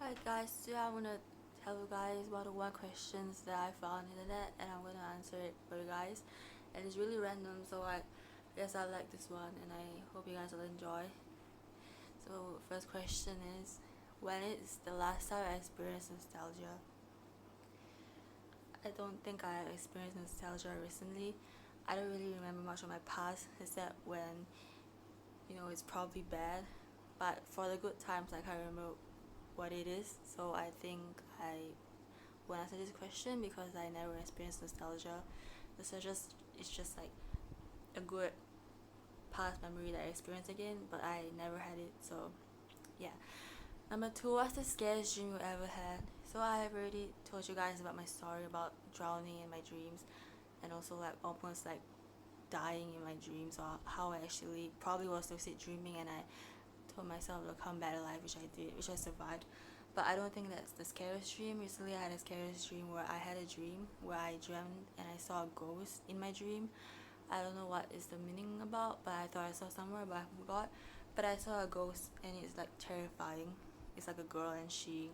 Alright guys, today I want to tell you guys about the one questions that I found on the internet, and I'm going to answer it for you guys. And it's really random, so I guess I like this one and I hope you guys will enjoy. So first question is, when is the last time I experienced nostalgia? I don't think I experienced nostalgia recently. I don't really remember much of my past except when it's probably bad, but for the good times I can't remember what it is. So I think I will answer this question because I never experienced nostalgia. Nostalgia is just like a good past memory that I experienced again, but I never had it. So yeah. Number two, what's the scariest dream you ever had? So I have already told you guys about my story about drowning in my dreams, and also like almost like dying in my dreams, or how I actually probably was lucid dreaming and I told myself to come back alive, which I did, which I survived. But I don't think that's the scariest dream. Recently I had a scariest dream where I had a dream where I dreamt and I saw a ghost in my dream. I don't know what is the meaning about, but I thought I saw somewhere, but I forgot. But I saw a ghost and it's like terrifying. It's like a girl and she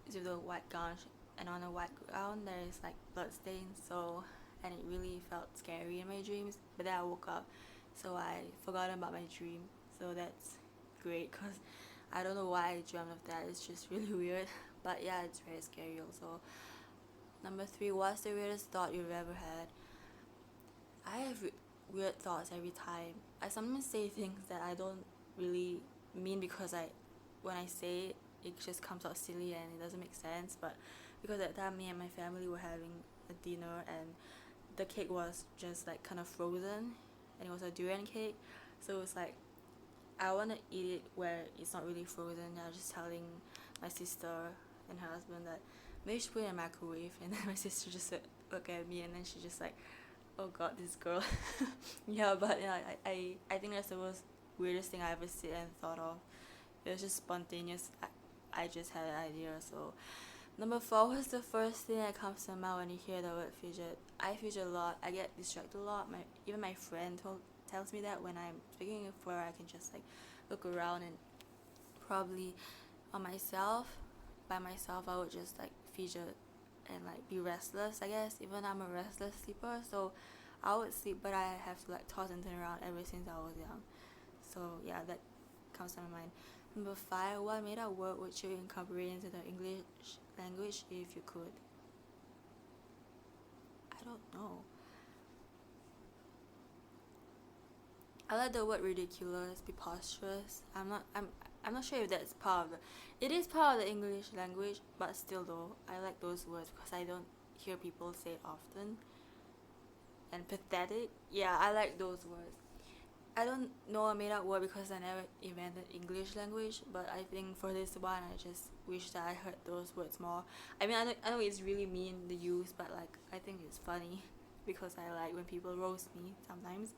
is with a white gown, and on a white ground there is like blood stains. So, and it really felt scary in my dreams. But then I woke up, so I forgot about my dream. So that's great because I don't know why I dreamt of that. It's just really weird. But yeah, it's very scary also. Number three, what's the weirdest thought you've ever had? I have weird thoughts every time. I sometimes say things that I don't really mean because when I say it, it just comes out silly and it doesn't make sense. But because at that time me and my family were having a dinner and the cake was just like kind of frozen, and it was a durian cake. So it was like I want to eat it where it's not really frozen. I was just telling my sister and her husband that maybe she put it in a microwave, and then my sister just look at me and then she just like, oh god, this girl. Yeah, but yeah, I think that's the most weirdest thing I ever said and thought of. It was just spontaneous. I just had an idea. So number four, what's the first thing that comes to mind when you hear the word fidget? I fidget a lot. I get distracted a lot. Even my friend tells me that when I'm speaking with her, I can just like look around and probably on myself, by myself, I would just like fidget and like be restless. I guess even I'm a restless sleeper, so I would sleep, but I have to like toss and turn around ever since I was young. So yeah, that comes to my mind. Number five, what made up word would you incorporate into the English language if you could? I don't know. I like the word ridiculous, preposterous. I'm not sure if that's part of the. It is part of the English language, but still though, I like those words because I don't hear people say it often. And pathetic, yeah, I like those words. I don't know a made up word because I never invented English language, but I think for this one, I just wish that I heard those words more. I mean, I know it's really mean the use, but like I think it's funny because I like when people roast me sometimes.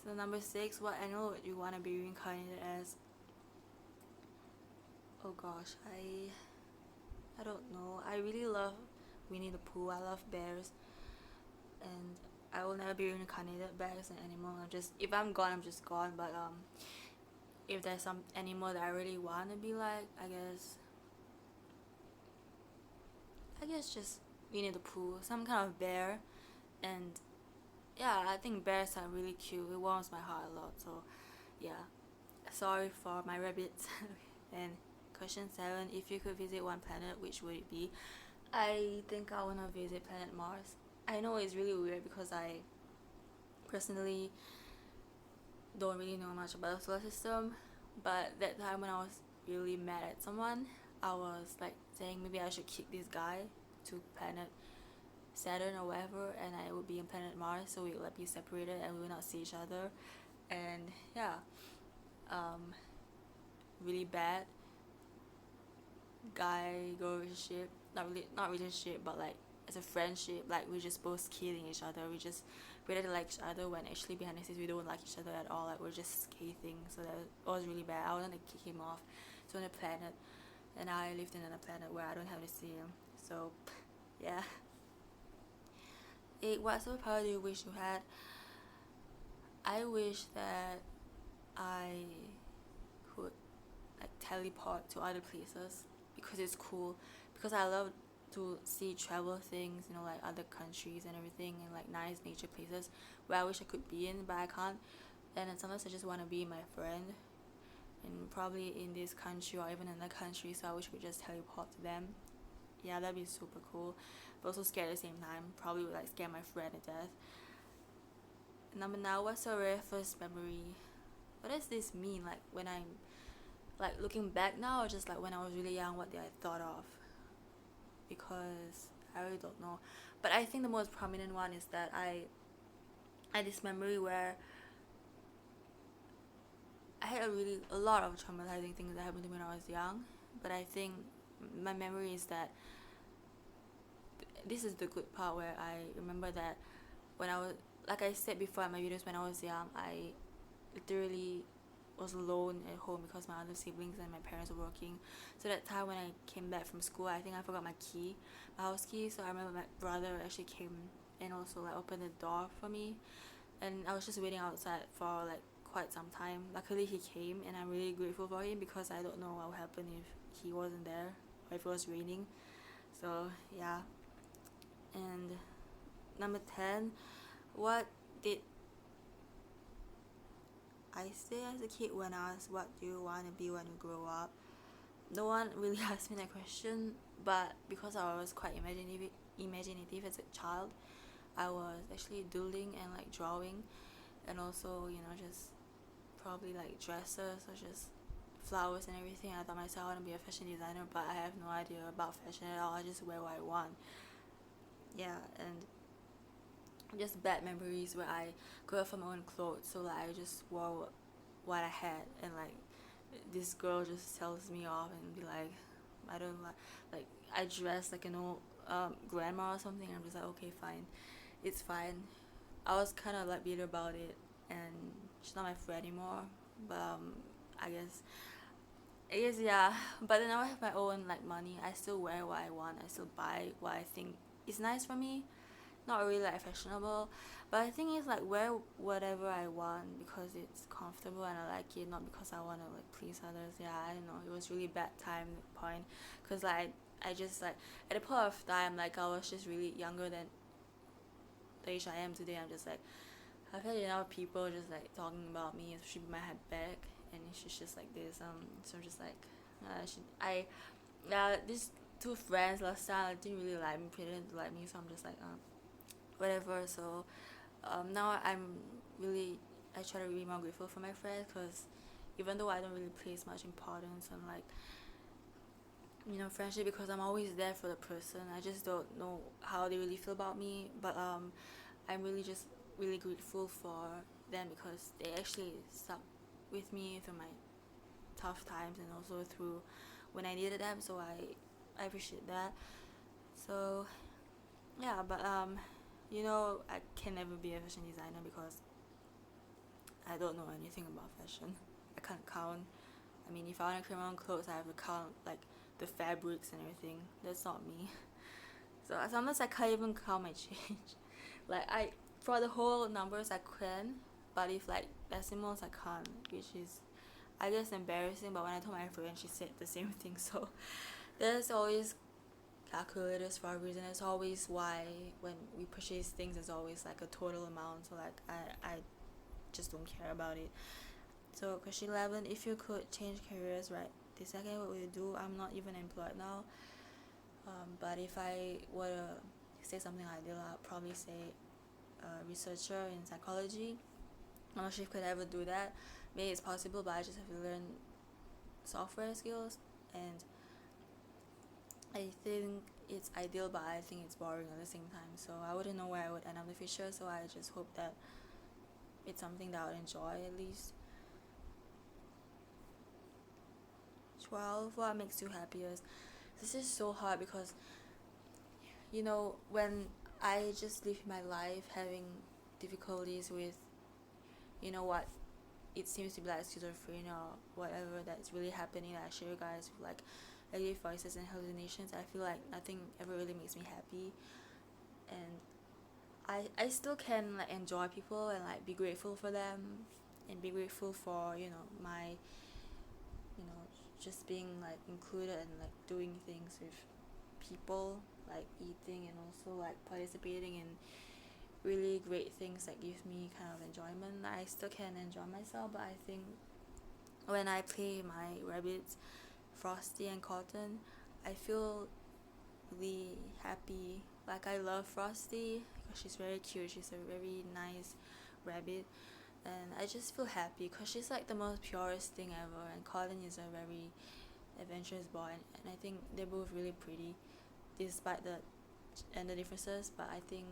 So number six, what animal would you want to be reincarnated as? Oh gosh, I don't know. I really love Winnie the Pooh. I love bears, and I will never be reincarnated back as an animal. If I'm gone, I'm just gone. But if there's some animal that I really want to be like, I guess just Winnie the Pooh, some kind of bear, and yeah, I think bears are really cute. It warms my heart a lot. So yeah, sorry for my rabbits. And question 7, if you could visit one planet, which would it be? I think I want to visit planet Mars. I know it's really weird because I personally don't really know much about the solar system, but that time when I was really mad at someone, I was like saying maybe I should kick this guy to planet Saturn or whatever, and I would be in planet Mars, so we would like be separated and we would not see each other. And yeah, um, really bad guy girl relationship, not relationship, but like as a friendship, like we're just both killing each other. We just really like each other when actually behind the scenes we don't like each other at all. Like we're just scathing. So that was really bad. I wanted to kick him off to another planet, and I lived in another planet where I don't have to see him. So yeah. 8, what superpower do you wish you had? I wish that I could like teleport to other places because it's cool. Because I love to see travel things, like other countries and everything, and like nice nature places where I wish I could be in, but I can't. And then sometimes I just want to be my friend, and probably in this country or even in another country. So I wish we could just teleport to them. Yeah, that'd be super cool, but also scary at the same time. Probably would like scare my friend to death. Number 9, what's your very first memory? What does this mean? Like when I'm like looking back now, or just like when I was really young, what did I thought of? Because I really don't know. But I think the most prominent one is that I had this memory where I had a lot of traumatizing things that happened to me when I was young. But I think my memory is that this is the good part, where I remember that when I was, like I said before in my videos, when I was young, I literally was alone at home because my other siblings and my parents were working. So that time when I came back from school, I think I forgot my key, my house key. So I remember my brother actually came and also like opened the door for me, and I was just waiting outside for like quite some time. Luckily he came, and I'm really grateful for him, because I don't know what would happen if he wasn't there or if it was raining. So yeah. And number 10, what did I say as a kid when asked what do you want to be when you grow up? No one really asked me that question, but because I was quite imaginative as a child, I was actually doodling and like drawing, and also just probably like dresses or just flowers and everything. I thought myself I want to be a fashion designer, but I have no idea about fashion at all. I just wear what I want. Yeah, and just bad memories where I go out for my own clothes, so like I just wore what I had, and like this girl just tells me off and be like, I don't like I dress like an old grandma or something. I'm just like, okay, fine, it's fine. I was kind of like bitter about it, and she's not my friend anymore. But I guess yeah. But then now I have my own like money. I still wear what I want. I still buy what I think is nice for me. Not really like fashionable, but I think it's like wear whatever I want because it's comfortable and I like it, not because I want to like please others. Yeah, I don't know, it was really bad time point, because like I just like at the point of time, like I was just really younger than the age I am today. I'm just like, I've had enough people just like talking about me, especially behind my back, and she's just like this. So I'm just like, these two friends last time didn't really like me, pretended to like me, so I'm just like, whatever. So now I try to be more grateful for my friends, because even though I don't really place much importance on like friendship, because I'm always there for the person, I just don't know how they really feel about me. But I'm really just really grateful for them, because they actually stuck with me through my tough times and also through when I needed them. So I appreciate that. So yeah, but I can never be a fashion designer because I don't know anything about fashion. I can't count. I mean, if I want to create my own clothes, I have to count like the fabrics and everything. That's not me. So sometimes I can't even count my change. Like for the whole numbers I can, but if like decimals I can't, which is I guess embarrassing. But when I told my friend, she said the same thing. So there's always calculators for a reason. It's always why when we purchase things, it's always like a total amount. So like I just don't care about it. So question 11, if you could change careers right this second, what would you do? I'm not even employed now, but if I were to say something ideal, I'd probably say researcher in psychology. I'm not sure if I could ever do that. Maybe it's possible, but I just have to learn software skills, and I think it's ideal, but I think it's boring at the same time. So I wouldn't know where I would end up in the future. So I just hope that it's something that I would enjoy at least. 12, what makes you happiest? This is so hard because when I just live my life having difficulties with what it seems to be like schizophrenia or whatever that's really happening, that I share you guys with like negative voices and hallucinations, I feel like nothing ever really makes me happy. And I still can like enjoy people and like be grateful for them and be grateful for my just being like included and like doing things with people, like eating and also like participating in really great things that give me kind of enjoyment. I still can enjoy myself, but I think when I play my rabbits, Frosty and Cotton, I feel really happy. Like I love Frosty because she's very cute. She's a very nice rabbit, and I just feel happy because she's like the most purest thing ever. And Cotton is a very adventurous boy, and I think they're both really pretty, despite the gender differences. But I think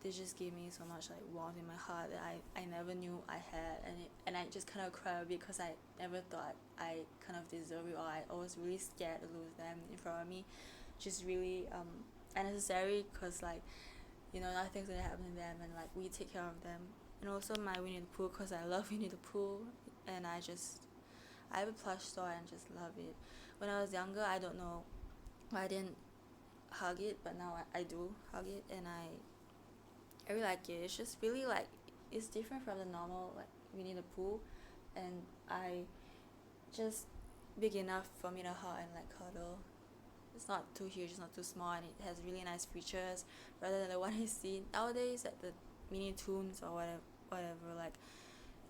they just gave me so much like warmth in my heart that I never knew I had, and I just kind of cried a bit because I never thought I kind of deserve it, or I was really scared to lose them in front of me, just really unnecessary because like nothing's gonna happen to them, and like we take care of them. And also my Winnie the Pooh, because I love Winnie the Pooh, and I have a plush toy and just love it. When I was younger, I don't know why I didn't hug it, but now I do hug it, and I really like it. It's just really like it's different from the normal like Winnie the Pooh, and I just big enough for me to hug and like cuddle. It's not too huge, it's not too small, and it has really nice features rather than the one you see nowadays at the Mini Toons or whatever like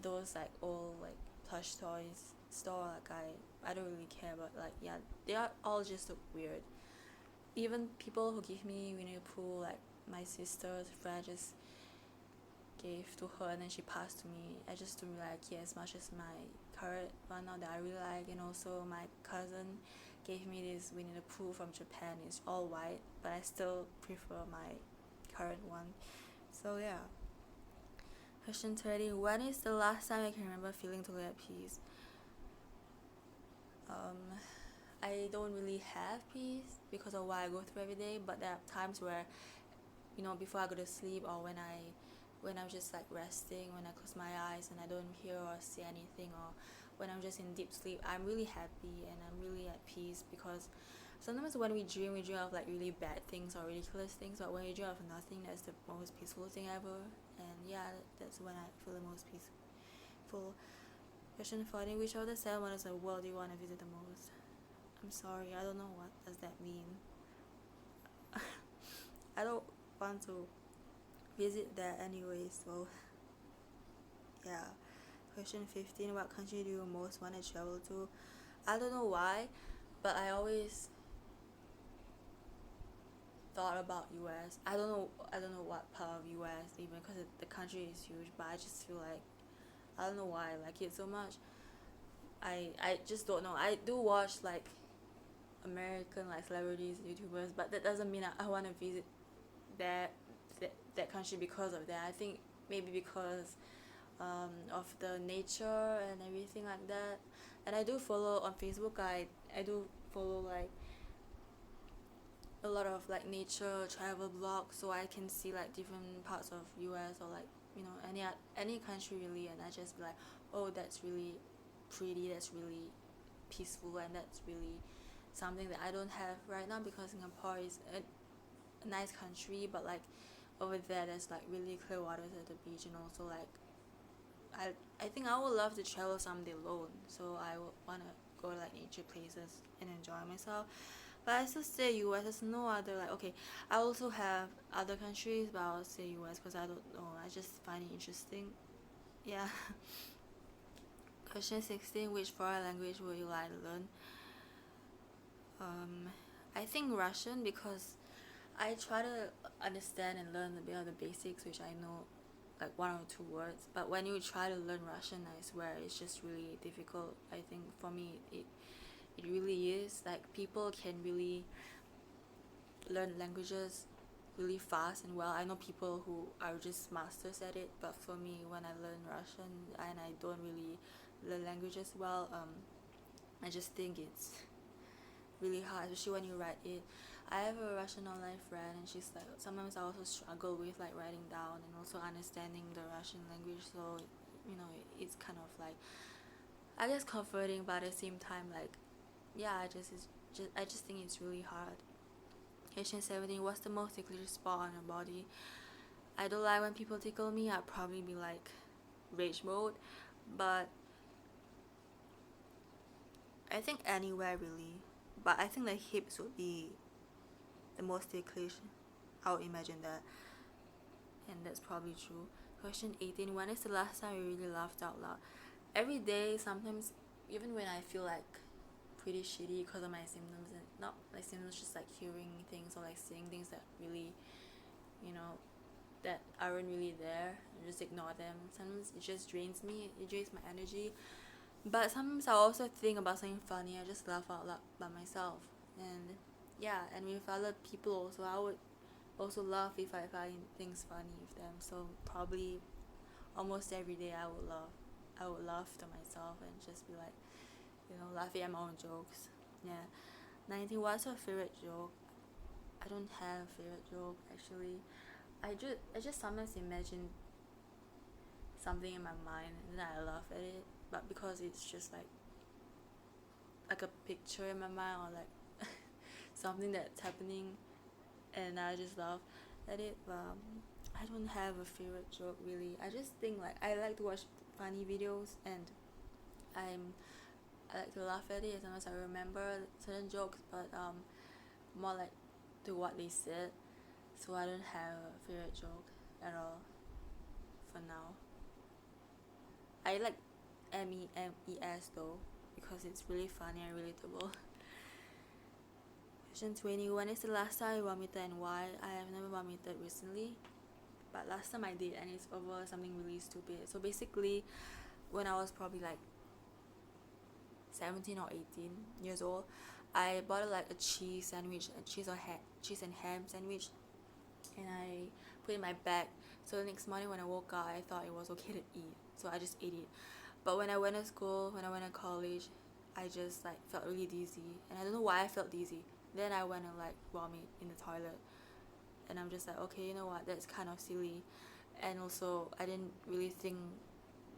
those like old like plush toys store. Like I don't really care, but like yeah, they are all just look weird. Even people who give me Winnie the Pooh, like my sister's friend just gave to her and then she passed to me. I just don't really like it as much as my current one now that I really like. And also my cousin gave me this Winnie the Pooh from Japan. It's all white, but I still prefer my current one. So yeah. Question 30. When is the last time I can remember feeling totally at peace? I don't really have peace because of what I go through every day, but there are times where before I go to sleep, or when I'm just like resting, when I close my eyes and I don't hear or see anything, or when I'm just in deep sleep, I'm really happy and I'm really at peace. Because sometimes when we dream of like really bad things or ridiculous things, but when we dream of nothing, that's the most peaceful thing ever. And yeah, that's when I feel the most peaceful. Question 40. Which of the 7 wonders of the world do you want to visit the most? I'm sorry, I don't know what does that mean. I don't want to visit that anyway, so yeah. Question 15. What country do you most want to travel to? I don't know why, but I always thought about US. I don't know what part of US even, because the country is huge, but I just feel like I don't know why I like it so much. I just don't know. I do watch like American like celebrities, YouTubers, but that doesn't mean I want to visit that country because of that. I think maybe because of the nature and everything like that. And I do follow on Facebook. I do follow like a lot of like nature travel blogs, so I can see like different parts of US, or like any country really, and I just be like, oh, that's really pretty, that's really peaceful, and that's really something that I don't have right now, because Singapore is a nice country, but like over there's like really clear waters at the beach, and also like I think I would love to travel someday alone, so I would want to go to like nature places and enjoy myself. But I still say US. There's no other like, okay, I also have other countries, but I'll say US because I don't know, I just find it interesting. Yeah. Question 16. Which foreign language would you like to learn? I think Russian, because I try to understand and learn a bit of the basics, which I know like 1 or 2 words. But when you try to learn Russian, I swear it's just really difficult. I think for me it really is. Like people can really learn languages really fast and well. I know people who are just masters at it, but for me, when I learn Russian and I don't really learn languages well, I just think it's really hard, especially when you write it. I have a Russian online friend, and she's like, sometimes I also struggle with like writing down and also understanding the Russian language. So it's kind of like, I guess, comforting, but at the same time, like, yeah, I just think it's really hard. Question 17. What's the most ticklish spot on your body? I don't like when people tickle me. I'd probably be like rage mode, but I think anywhere really, but I think the hips would be the most ticklish. I would imagine that, and that's probably true. Question 18. When is the last time you really laughed out loud? Every day, sometimes, even when I feel like pretty shitty because of my symptoms, and not like symptoms, just like hearing things or like seeing things that really, you know, that aren't really there, and just ignore them. Sometimes it just drains me, it drains my energy. But sometimes I also think about something funny, I just laugh out loud by myself. And yeah, and with other people also, I would also laugh if I find things funny with them. So probably almost every day I would laugh to myself and just be like, laughing at my own jokes. Yeah. 19. What's your favorite joke? I don't have a favorite joke actually. I just sometimes imagine something in my mind and then I laugh at it. But because it's just like a picture in my mind, or like something that's happening, and I just laugh at it. I don't have a favorite joke really. I just think like I like to watch funny videos, and I like to laugh at it. Sometimes I remember certain jokes, but more like to what they said. So I don't have a favorite joke at all for now. I like MEMES though, because it's really funny and relatable. Question 20. When is the last time you vomited and why? I have never vomited recently, but last time I did, and it's over something really stupid. So basically, when I was probably like 17 or 18 years old, I bought like a cheese sandwich, a cheese and ham sandwich, and I put it in my bag. So the next morning when I woke up, I thought it was okay to eat, so I just ate it. But when I went to school, when I went to college, I just like felt really dizzy, and I don't know why I felt dizzy. Then I went and like vomit in the toilet, and I'm just like, okay, you know what, that's kind of silly. And also I didn't really think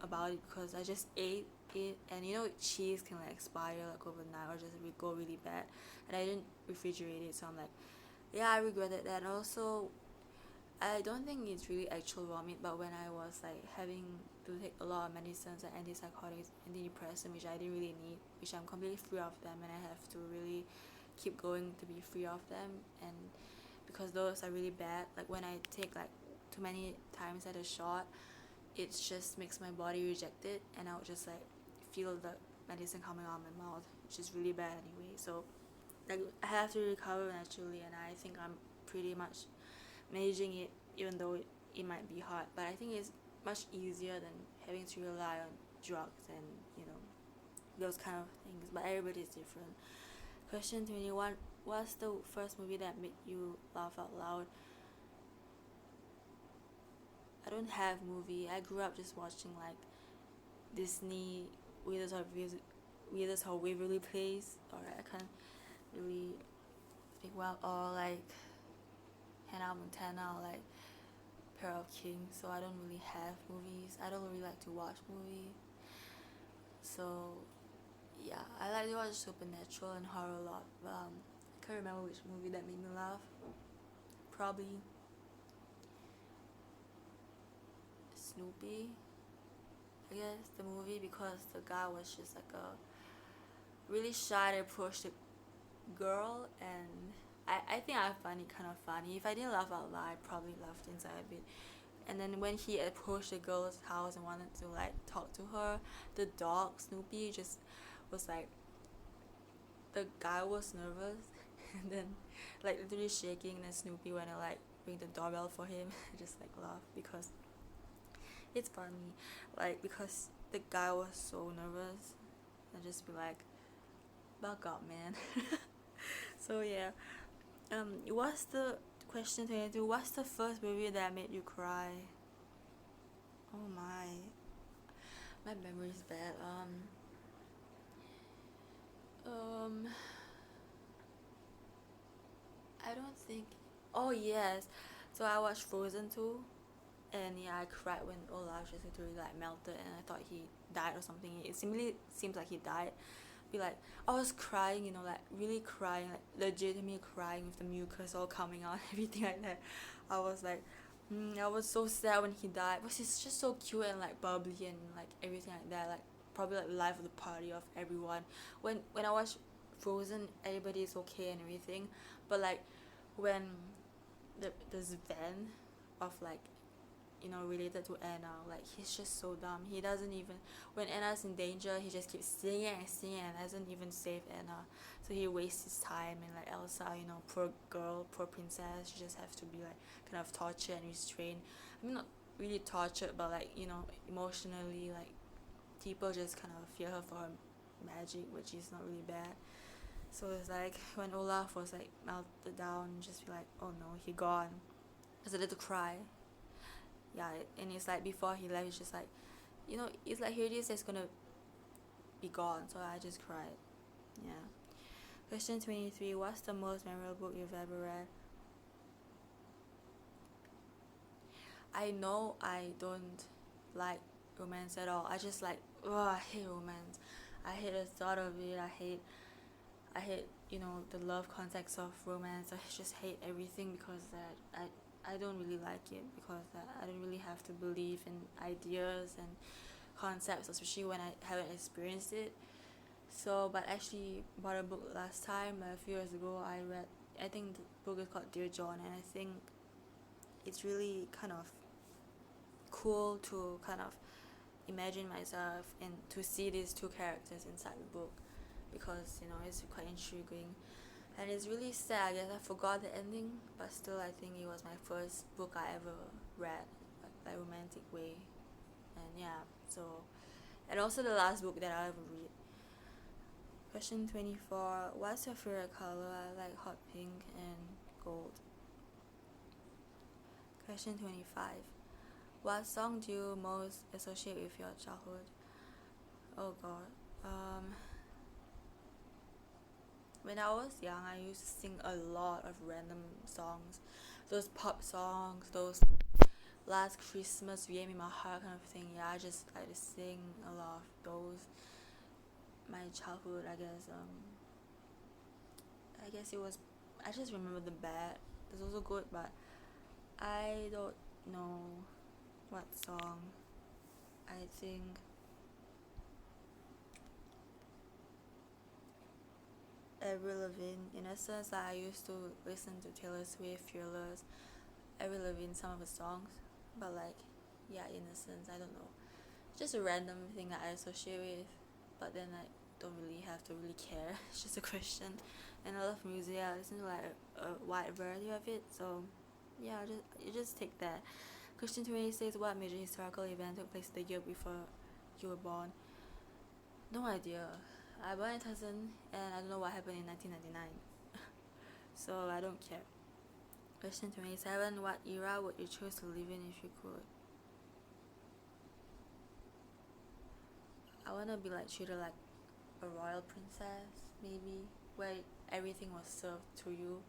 about it because I just ate it, and cheese can like expire like overnight or just go really bad, and I didn't refrigerate it, so I'm like, yeah, I regretted that. And also I don't think it's really actual vomit, but when I was like having to take a lot of medicines like antipsychotics, antidepressant, which I didn't really need, which I'm completely free of them, and I have to really keep going to be free of them, and because those are really bad, like when I take like too many times at a shot, it just makes my body reject it, and I'll just like feel the medicine coming out of my mouth, which is really bad anyway. So like I have to recover naturally, and I think I'm pretty much managing it, even though it might be hard. But I think it's much easier than having to rely on drugs and those kind of things. But everybody's different. Question 21. What's the first movie that made you laugh out loud? I don't have movie. I grew up just watching like Disney, Wheels of Waverly Place, or I can't really think well, or like Hannah Montana, or like Pair of Kings. So I don't really have movies. I don't really like to watch movies. So yeah, I like to watch supernatural and horror a lot. But I can't remember which movie that made me laugh. Probably Snoopy, I guess, the movie, because the guy was just like a really shy to approach the girl, and I think I find it kind of funny. If I didn't laugh out loud, I probably laughed inside a bit. And then when he approached the girl's house and wanted to like talk to her, the dog Snoopy just was like, the guy was nervous and then like literally shaking, and then Snoopy went to like ring the doorbell for him. I just like laugh because it's funny, like because the guy was so nervous, and just be like, buck up, man. So yeah, what's the question 22? What's the first movie that made you cry? Oh my memory is bad. I don't think. Oh yes, so I watched Frozen 2, and yeah, I cried when Olaf just literally like melted, and I thought he died or something. It simply seems like he died. Be like, I was crying, like really crying, like legitimately crying with the mucus all coming out, everything like that. I was like, I was so sad when he died, but he's just so cute and like bubbly and like everything like that. Like probably like the life of the party of everyone. When I watch Frozen, everybody is okay and everything, but like when this Van of like, related to Anna, like he's just so dumb. He doesn't even, when Anna's in danger, he just keeps singing and singing and doesn't even save Anna. So he wastes his time, and like Elsa, poor girl, poor princess, she just has to be like kind of tortured and restrained. I mean, not really tortured, but like, emotionally, like people just kind of fear her for her magic, which is not really bad. So it's like when Olaf was like melted down, just be like, oh no, he gone. I started to cry. Yeah, and it's like before he left, he's just like, it's like here it is, it's gonna be gone. So I just cried. Yeah. Question 23. What's the most memorable book you've ever read? I know I don't like romance at all. I just like, I hate romance. I hate the thought of it. I hate, the love context of romance. I just hate everything because I don't really like it, because I don't really have to believe in ideas and concepts, especially when I haven't experienced it. So, but actually bought a book last time, a few years ago. I think the book is called Dear John, and I think it's really kind of cool to kind of imagine myself and to see these two characters inside the book, because it's quite intriguing, and it's really sad. I guess I forgot the ending, but still I think it was my first book I ever read, like romantic way. And yeah, so, and also the last book that I ever read. Question 24. What's your favorite color? I like hot pink and gold. Question 25. What song do you most associate with your childhood? Oh god. When I was young, I used to sing a lot of random songs. Those pop songs, those Last Christmas, You Gave Me My Heart kind of thing. Yeah, I just like to sing a lot of those. My childhood, I guess. I guess it was. I just remember the bad. It's also good, but I don't know what song. I think Avril Lavigne. In a sense, I used to listen to Taylor Swift, Fearless, Avril Lavigne, some of the songs, but like, yeah, in a sense, I don't know. Just a random thing that I associate with, but then I don't really have to really care. It's just a question. And I love music. I listen to like a wide variety of it. So yeah, you just take that. Question 26. What major historical event took place the year before you were born? No idea. I born in 2000 and I don't know what happened in 1999. So I don't care. Question 27. What era would you choose to live in if you could? I wanna be like treated like a royal princess, maybe, where everything was served to you.